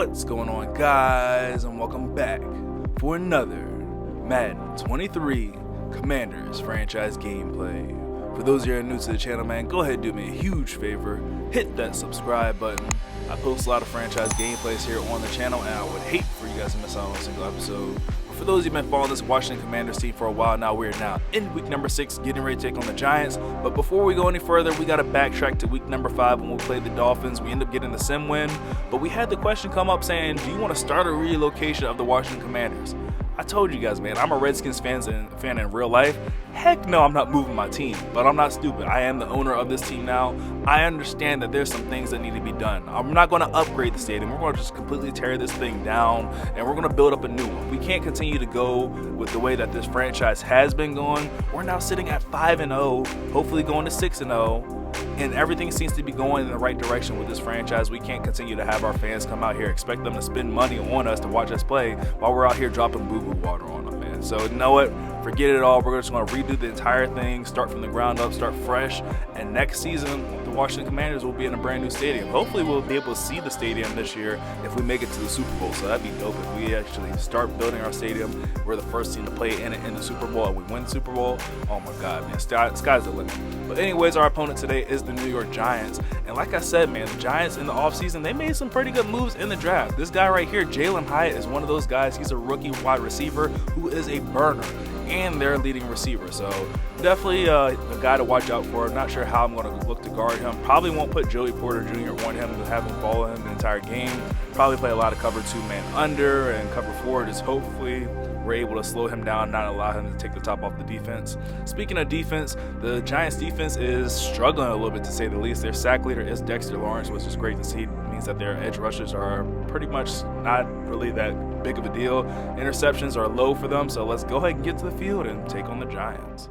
What's going on, guys, and welcome back for another Madden 23 Commanders franchise gameplay. For those of you who are new to the channel, man, go ahead and do me a huge favor, hit that subscribe button. I post a lot of franchise gameplays here on the channel, and I would hate for you guys to miss out on a single episode. For those of you who've been following this Washington Commanders team for a while now, we're now in week number 6, getting ready to take on the Giants. But before we go any further, we got to backtrack to week number 5 when we played the Dolphins. We end up getting the sim win, but we had the question come up saying, do you want to start a relocation of the Washington Commanders? I told you guys, man, I'm a Redskins fan in real life. Heck no, I'm not moving my team, but I'm not stupid. I am the owner of this team now. I understand that there's some things that need to be done. I'm not going to upgrade the stadium. We're going to just completely tear this thing down, and we're going to build up a new one. We can't continue to go with the way that this franchise has been going. We're now sitting at 5-0, hopefully going to 6-0. And everything seems to be going in the right direction with this franchise. We can't continue to have our fans come out here, expect them to spend money on us to watch us play while we're out here dropping boo-boo water on them, man. So you know what? Forget it all. We're just going to redo the entire thing, start from the ground up, start fresh. And next season, the Washington Commanders will be in a brand new stadium. Hopefully, we'll be able to see the stadium this year if we make it to the Super Bowl. So that'd be dope if we actually start building our stadium. We're the first team to play in it in the Super Bowl, and we win the Super Bowl. Oh my God, man, sky's the limit. But anyways, our opponent today is the New York Giants. And like I said, man, the Giants in the offseason, they made some pretty good moves in the draft. This guy right here, Jalen Hyatt, is one of those guys. He's a rookie wide receiver who is a burner and their leading receiver. So definitely a guy to watch out for. I'm not sure how I'm going to look to guard him. Probably won't put Joey Porter Jr. on him to have him follow him the entire game. Probably play a lot of cover 2 man under and cover 4. Just hopefully we're able to slow him down, not allow him to take the top off the defense. Speaking of defense, the Giants defense is struggling a little bit, to say the least. Their sack leader is Dexter Lawrence, which is great to see. It means that their edge rushers are pretty much not really that big of a deal. Interceptions are low for them, so let's go ahead and get to the field and take on the Giants.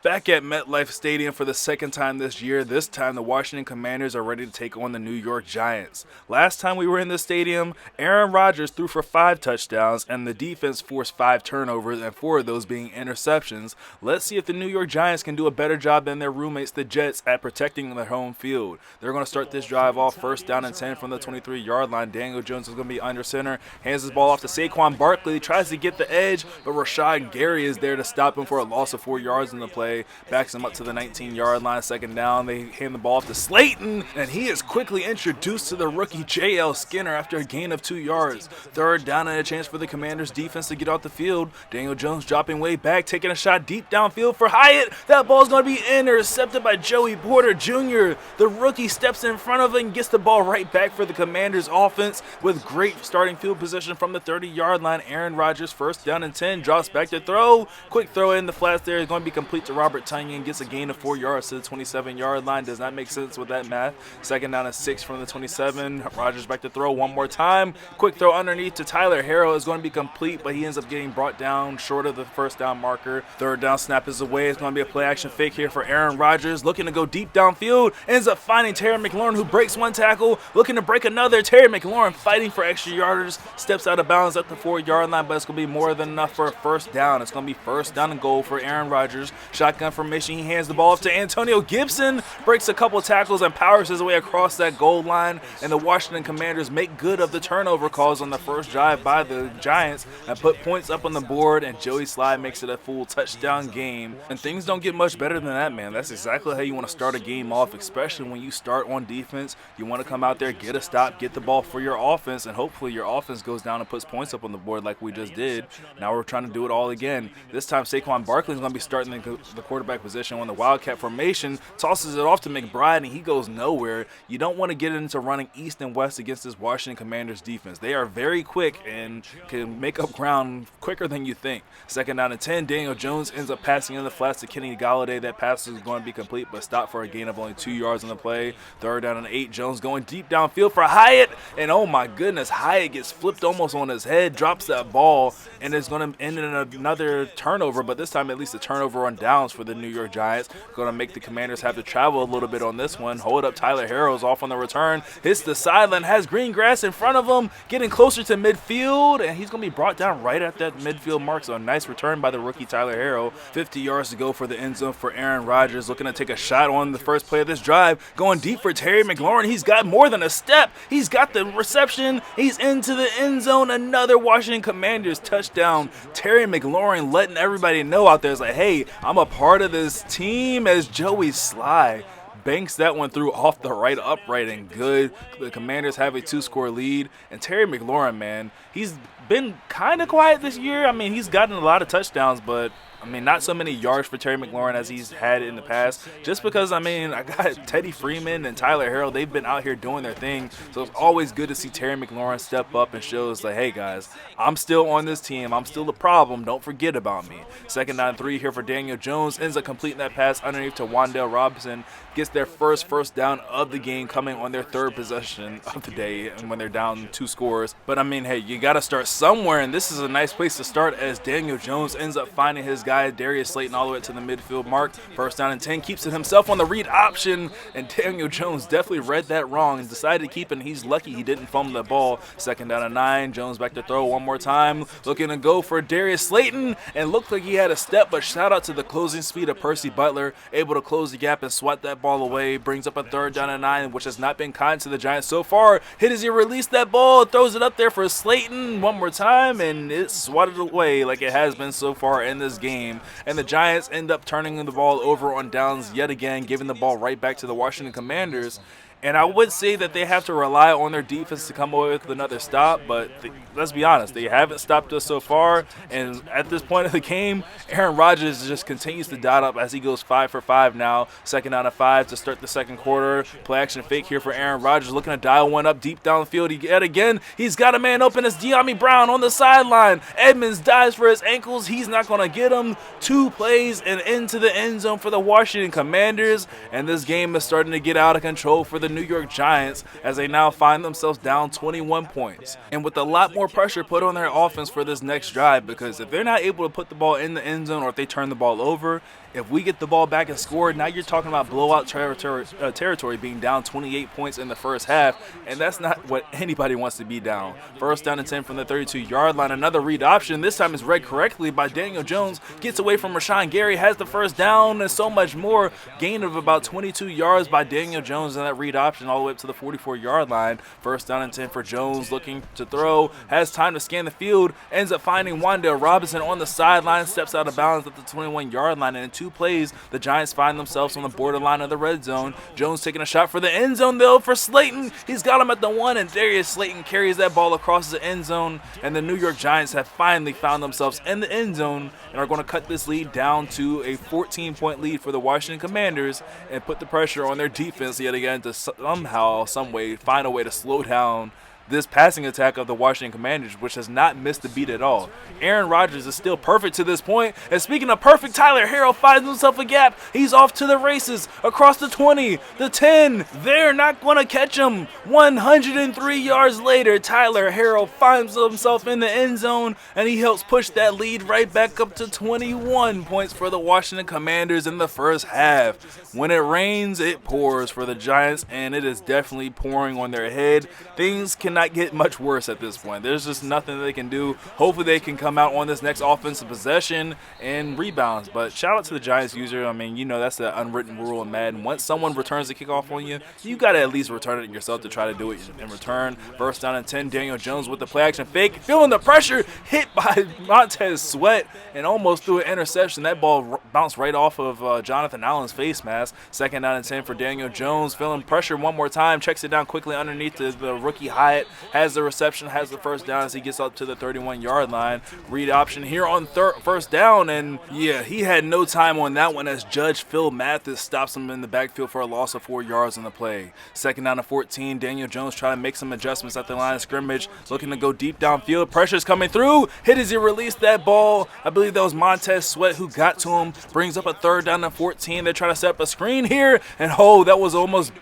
Back at MetLife Stadium for the second time this year. This time the Washington Commanders are ready to take on the New York Giants. Last time we were in the stadium, Aaron Rodgers threw for 5 touchdowns and the defense forced 5 turnovers, and 4 of those being interceptions. Let's see if the New York Giants can do a better job than their roommates, the Jets, at protecting their home field. They're going to start this drive off first down and 10 from the 23-yard line. Daniel Jones is going to be under center, hands his ball off to Saquon Barkley, tries to get the edge, but Rashad Gary is there to stop him for a loss of 4 yards in the play. Backs him up to the 19-yard line. Second down, they hand the ball off to Slayton, and he is quickly introduced to the rookie J.L. Skinner after a gain of 2 yards. Third down and a chance for the Commanders defense to get off the field. Daniel Jones dropping way back, taking a shot deep downfield for Hyatt. That ball's going to be intercepted by Joey Porter Jr. The rookie steps in front of him and gets the ball right back for the Commanders offense with great starting field position from the 30-yard line. Aaron Rodgers, first down and 10, drops back to throw. Quick throw in the flats there is going to be complete to Robert Tonyan. Gets a gain of 4 yards to the 27-yard line. Does not make sense with that math. Second down and 6 from the 27. Rodgers back to throw one more time. Quick throw underneath to Tyler Harrell is going to be complete, but he ends up getting brought down short of the first down marker. Third down snap is away. It's going to be a play action fake here for Aaron Rodgers, looking to go deep downfield. Ends up finding Terry McLaurin, who breaks one tackle, looking to break another. Terry McLaurin fighting for extra yardage, steps out of bounds at the 4-yard line, but it's going to be more than enough for a first down. It's going to be first down and goal for Aaron Rodgers. Shotgun formation. He hands the ball off to Antonio Gibson, breaks a couple tackles and powers his way across that goal line, and the Washington Commanders make good of the turnover calls on the first drive by the Giants and put points up on the board, and Joey Slye makes it a full touchdown game. And things don't get much better than that, man. That's exactly how you want to start a game off, especially when you start on defense. You want to come out there, get a stop, get the ball for your offense, and hopefully your offense goes down and puts points up on the board like we just did. Now we're trying to do it all again. This time Saquon Barkley is going to be starting the quarterback position on the Wildcat formation, tosses it off to McBride, and he goes nowhere. You don't want to get into running east and west against this Washington Commanders defense. They are very quick and can make up ground quicker than you think. Second down and 10, Daniel Jones ends up passing in the flats to Kenny Golladay. That pass is going to be complete, but stopped for a gain of only 2 yards on the play. Third down and 8, Jones going deep downfield for Hyatt, and oh my goodness, Hyatt gets flipped almost on his head, drops that ball, and it's going to end in another turnover, but this time at least a turnover on down touchdowns for the New York Giants. Going to make the Commanders have to travel a little bit on this one. Hold up, Tyler Harrell's off on the return. Hits the sideline, has green grass in front of him, getting closer to midfield, and he's going to be brought down right at that midfield mark. So a nice return by the rookie Tyler Harrell. 50 yards to go for the end zone for Aaron Rodgers, looking to take a shot on the first play of this drive. Going deep for Terry McLaurin. He's got more than a step. He's got the reception. He's into the end zone. Another Washington Commanders touchdown. Terry McLaurin letting everybody know out there, is like, hey, I'm a part of this team, as Joey Sly banks that one through off the right upright and good. The Commanders have a 2-score lead. And Terry McLaurin, man, he's been kind of quiet this year. I mean, he's gotten a lot of touchdowns, but I mean, not so many yards for Terry McLaurin as he's had in the past. Just because, I mean, I got Teddy Freeman and Tyler Harrell. They've been out here doing their thing. So it's always good to see Terry McLaurin step up and show us, like, hey, guys, I'm still on this team. I'm still the problem. Don't forget about me. 2nd down 3 here for Daniel Jones. Ends up completing that pass underneath to Wan'Dale Robinson. Gets their first down of the game, coming on their 3rd possession of the day, and when they're down 2 scores. But, I mean, hey, you got to start somewhere, and this is a nice place to start as Daniel Jones ends up finding his guy, Darius Slayton, all the way to the midfield mark. 1st down and 10, keeps it himself on the read option, and Daniel Jones definitely read that wrong and decided to keep it, and he's lucky he didn't fumble the ball. 2nd down and 9, Jones back to throw one more time, looking to go for Darius Slayton, and looked like he had a step, but shout out to the closing speed of Percy Butler, able to close the gap and swat that ball away. Brings up a 3rd down and 9, which has not been kind to the Giants so far. Hit as he released that ball, throws it up there for Slayton one more time, and it's swatted away like it has been so far in this game. And the Giants end up turning the ball over on downs yet again, giving the ball right back to the Washington Commanders. And I would say that they have to rely on their defense to come away with another stop, but let's be honest, they haven't stopped us so far. And at this point of the game, Aaron Rodgers just continues to dot up as he goes 5 for 5 now. 2nd down and 5 to start the 2nd quarter. Play action fake here for Aaron Rodgers, looking to dial one up deep downfield yet again. He's got a man open as De'Ami Brown on the sideline. Edmonds dives for his ankles. He's not going to get him. 2 plays and into the end zone for the Washington Commanders. And this game is starting to get out of control for the New York Giants as they now find themselves down 21 points. And with a lot more pressure put on their offense for this next drive, because if they're not able to put the ball in the end zone or if they turn the ball over, if we get the ball back and score, now you're talking about blowout territory, being down 28 points in the first half, and that's not what anybody wants to be down. 1st down and 10 from the 32-yard line. Another read option. This time is read correctly by Daniel Jones. Gets away from Rashawn Gary, has the 1st down, and so much more. Gain of about 22 yards by Daniel Jones in that read option all the way up to the 44-yard line. 1st down and 10 for Jones, looking to throw. Has time to scan the field. Ends up finding Wan'Dale Robinson on the sideline. Steps out of bounds at the 21-yard line, and in 2 plays, the Giants find themselves on the borderline of the red zone. Jones taking a shot for the end zone, though, for Slayton. He's got him at the 1, and Darius Slayton carries that ball across the end zone, and the New York Giants have finally found themselves in the end zone and are going to cut this lead down to a 14-point lead for the Washington Commanders and put the pressure on their defense yet again to somehow, some way, find a way to slow down this passing attack of the Washington Commanders, which has not missed a beat at all. Aaron Rodgers is still perfect to this point. And speaking of perfect, Tyler Harrell finds himself a gap. He's off to the races across the 20, the 10. They're not going to catch him. 103 yards later, Tyler Harrell finds himself in the end zone, and he helps push that lead right back up to 21 points for the Washington Commanders in the first half. When it rains, it pours for the Giants, and it is definitely pouring on their head. Things cannot get much worse at this point. There's just nothing they can do. Hopefully they can come out on this next offensive possession and rebounds. But shout out to the Giants user. I mean, you know, that's the unwritten rule in Madden. Once someone returns the kickoff on you, you got to at least return it yourself to try to do it in return. 1st down and 10, Daniel Jones with the play action fake. Feeling the pressure, hit by Montez Sweat and almost threw an interception. That ball bounced right off of Jonathan Allen's face mask. 2nd down and 10 for Daniel Jones. Feeling pressure one more time. Checks it down quickly underneath the rookie Hyatt. Has the reception, has the 1st down as he gets up to the 31-yard line. Read option here on 1st down, and yeah, he had no time on that one as Judge Phil Mathis stops him in the backfield for a loss of 4 yards on the play. 2nd down and 14, Daniel Jones trying to make some adjustments at the line of scrimmage, looking to go deep downfield. Pressure's coming through. Hit as he released that ball. I believe that was Montez Sweat who got to him. Brings up a 3rd down and 14. They're trying to set up a screen here, and that was almost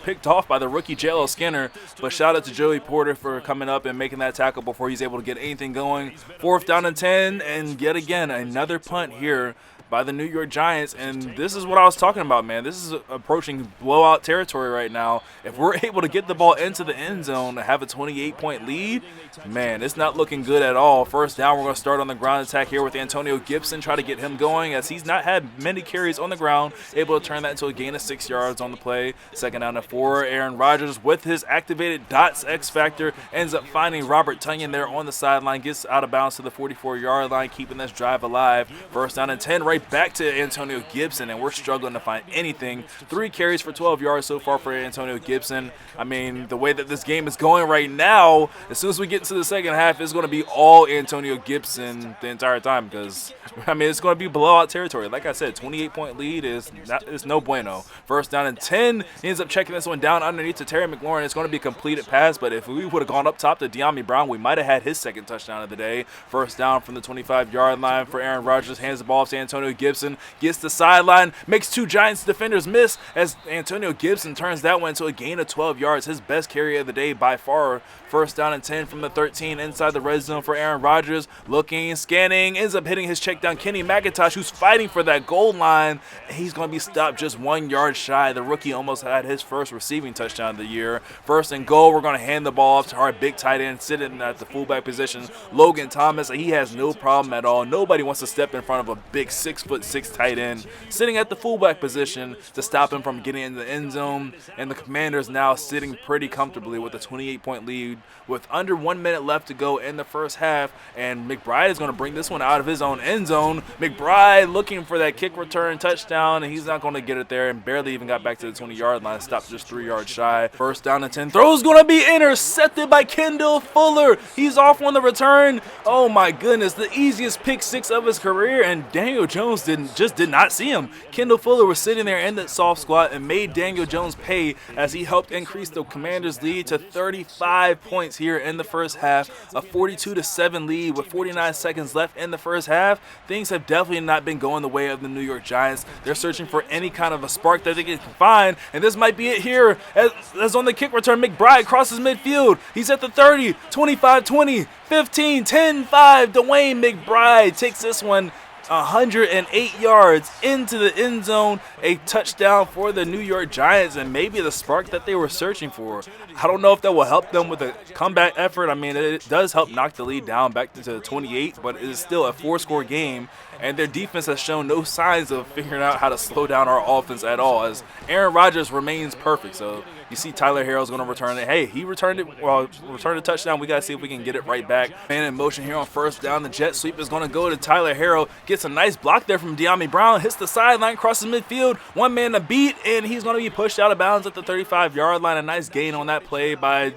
picked off by the rookie J.L. Skinner. But shout out to Joey Porter for coming up and making that tackle before he's able to get anything going. 4th down and 10, and yet again another punt here by the New York Giants. And this is what I was talking about, man. This is approaching blowout territory right now. If we're able to get the ball into the end zone and have a 28-point lead, man, it's not looking good at all. First down, we're going to start on the ground attack here with Antonio Gibson, try to get him going as he's not had many carries on the ground, able to turn that into a gain of 6 yards on the play. Second down to 4, Aaron Rodgers with his activated dots X factor ends up finding Robert Tonyan there on the sideline, gets out of bounds to the 44-yard line, keeping this drive alive. First down and 10, right back to Antonio Gibson, and we're struggling to find anything. 3 carries for 12 yards so far for Antonio Gibson. I mean, the way that this game is going right now, as soon as we get into the second half, it's going to be all Antonio Gibson the entire time because, I mean, it's going to be blowout territory. Like I said, 28-point lead is no bueno. First down and 10, he ends up checking this one down underneath to Terry McLaurin. It's going to be a completed pass, but if we would have gone up top to De'Ami Brown, we might have had his second touchdown of the day. First down from the 25-yard line for Aaron Rodgers, hands the ball off to Antonio Gibson, gets the sideline, makes 2 Giants defenders miss as Antonio Gibson turns that one into a gain of 12 yards, his best carry of the day by far. First down and 10 from the 13 inside the red zone for Aaron Rodgers, looking, scanning, ends up hitting his check down Kenny McIntosh, who's fighting for that goal line. He's going to be stopped just 1 yard shy. The rookie almost had his first receiving touchdown of the year. First and goal, we're going to hand the ball off to our big tight end sitting at the fullback position, Logan Thomas. He has no problem at all. Nobody wants to step in front of a big 6'6" tight end sitting at the fullback position to stop him from getting in the end zone. And the Commanders now sitting pretty comfortably with a 28-point lead with under 1 minute left to go in the first half, and McBride is going to bring this one out of his own end zone. McBride looking for that kick return touchdown, and he's not going to get it there, and barely even got back to the 20-yard line, stopped just 3 yards shy. First down and 10, throw's going to be intercepted by Kendall Fuller. He's off on the return. Oh my goodness, the easiest pick 6 of his career, and Daniel Jones did not see him. Kendall Fuller was sitting there in that soft squat and made Daniel Jones pay as he helped increase the Commanders' lead to 35 points here in the first half. A 42-7 lead with 49 seconds left in the first half. Things have definitely not been going the way of the New York Giants. They're searching for any kind of a spark that they can find, and this might be it here. As on the kick return, McBride crosses midfield. He's at the 30, 25-20, 15, 10-5. Dwayne McBride takes this one 108 yards into the end zone, a touchdown for the New York Giants, and maybe the spark that they were searching for. I don't know if that will help them with a comeback effort. I mean, it does help knock the lead down back to 28, but it is still a 4-score game, and their defense has shown no signs of figuring out how to slow down our offense at all, as Aaron Rodgers remains perfect. So you see Tyler Harrell's going to return it. Hey, he returned it. Well, returned a touchdown. We got to see if we can get it right back. Man in motion here on first down. The jet sweep is going to go to Tyler Harrell. Gets a nice block there from De'Ami Brown. Hits the sideline, crosses midfield. One man to beat, and he's going to be pushed out of bounds at the 35-yard line. A nice gain on that play by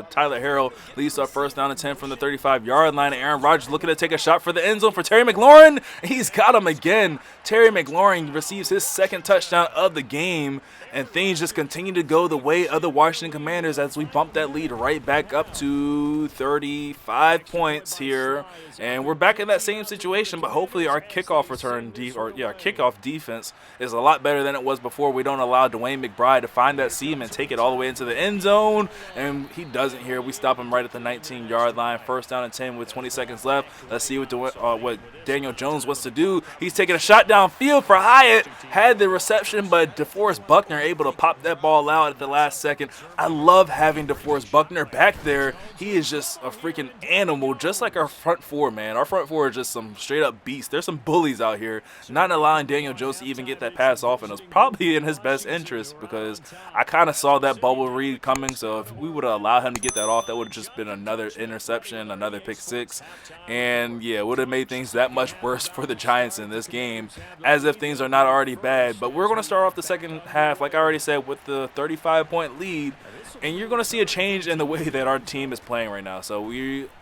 Tyler Harrell. Leads up first down and 10 from the 35-yard line. Aaron Rodgers looking to take a shot for the end zone for Terry McLaurin. He's got him again. Terry McLaurin receives his second touchdown of the game, and things just continue to go the way of the Washington Commanders as we bump that lead right back up to 35 points here. And we're back in that same situation, but hopefully our kickoff kickoff defense is a lot better than it was before. We don't allow Dwayne McBride to find that seam and take it all the way into the end zone, and he doesn't here. We stop him right at the 19-yard line. First down and 10 with 20 seconds left. Let's see what Daniel Jones wants to do. He's taking a shot downfield for Hyatt. Had the reception, but DeForest Buckner able to pop that ball out at the last second. I love having DeForest Buckner back there. He is just a freaking animal, just like our front four, man. Our front four are just some straight-up beasts. There's some bullies out here, not allowing Daniel Jones to even get that pass off, and it was probably in his best interest because I kind of saw that bubble read coming, so if we would have allowed him to get that off, that would have just been another interception, another pick six, and yeah, it would have made things that much worse for the Giants in this game, as if things are not already bad. But we're going to start off the second half, like I already said, with the 35-point lead, and you're going to see a change in the way that our team is playing right now. So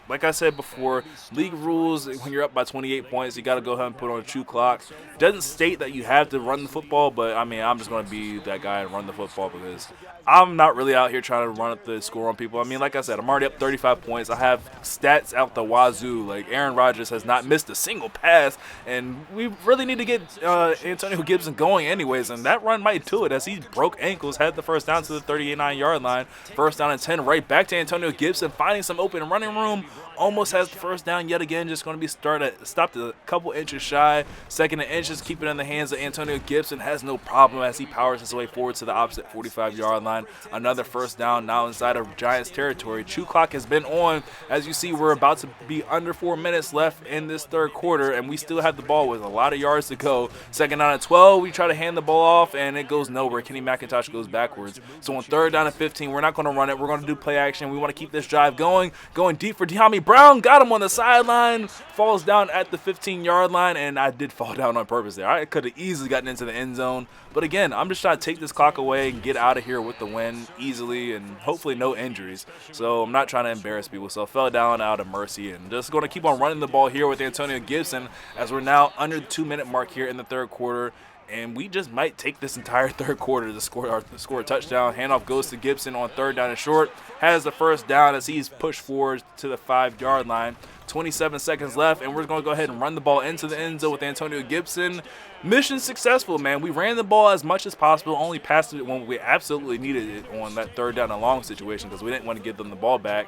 like I said before, league rules, when you're up by 28 points, you got to go ahead and put on a 2 clock. It doesn't state that you have to run the football, but I mean, I'm just going to be that guy and run the football because I'm not really out here trying to run up the score on people. I mean, like I said, I'm already up 35 points. I have stats out the wazoo. Like, Aaron Rodgers has not missed a single pass, and we really need to get Antonio Gibson going anyways, and that run might do it as he broke ankles, had the first down to the 39-yard line. First down and 10 right back to Antonio Gibson, finding some open running room almost has the first down yet again. Just going to be stopped a couple inches shy. 2nd and inches, keep it in the hands of Antonio Gibson. Has no problem as he powers his way forward to the opposite 45-yard line. Another first down now inside of Giants territory. Chew clock has been on. As you see, we're about to be under 4 minutes left in this third quarter, and we still have the ball with a lot of yards to go. 2nd down and 12, we try to hand the ball off, and it goes nowhere. Kenny McIntosh goes backwards. So on 3rd down and 15, we're not going to run it. We're going to do play action. We want to keep this drive going. Going deep for De'Ami Brown. Got him on the sideline. Falls down at the 15-yard line, and I did fall down on purpose there. I could have easily gotten into the end zone. But again, I'm just trying to take this clock away and get out of here with the win easily and hopefully no injuries. So I'm not trying to embarrass people. So I fell down out of mercy and just going to keep on running the ball here with Antonio Gibson as we're now under the 2-minute mark here in the third quarter. And we just might take this entire third quarter to score a touchdown. Handoff goes to Gibson on 3rd down and short. Has the first down as he's pushed forward to the 5-yard line. 27 seconds left, and we're going to go ahead and run the ball into the end zone with Antonio Gibson. Mission successful, man. We ran the ball as much as possible, only passed it when we absolutely needed it on that 3rd down and long situation because we didn't want to give them the ball back.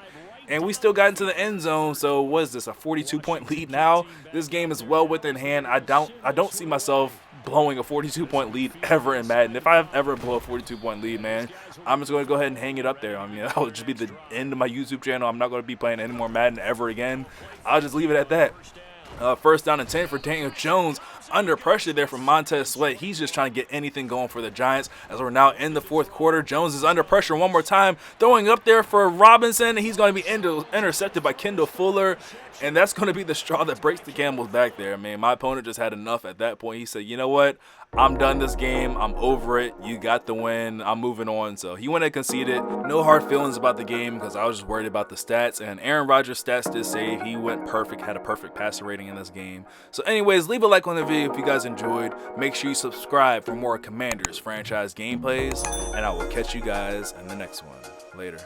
And we still got into the end zone, so what is this, a 42-point lead now? This game is well within hand. I don't see myself blowing a 42-point lead ever in Madden. If I ever blow a 42-point lead, man, I'm just going to go ahead and hang it up there. I mean, that will just be the end of my YouTube channel. I'm not going to be playing any more Madden ever again. I'll just leave it at that. 1st down and 10 for Daniel Jones. Under pressure there from Montez Sweat. He's just trying to get anything going for the Giants as we're now in the 4th quarter. Jones is under pressure one more time, throwing up there for Robinson. He's going to be intercepted by Kendall Fuller, and that's going to be the straw that breaks the camel's back there. Man, my opponent just had enough at that point. He said, you know what? I'm done this game. I'm over it. You got the win. I'm moving on. So he went and conceded. No hard feelings about the game because I was just worried about the stats. And Aaron Rodgers' stats did say he went perfect, had a perfect passer rating in this game. So anyways, leave a like on the video if you guys enjoyed. Make sure you subscribe for more Commanders franchise gameplays. And I will catch you guys in the next one. Later.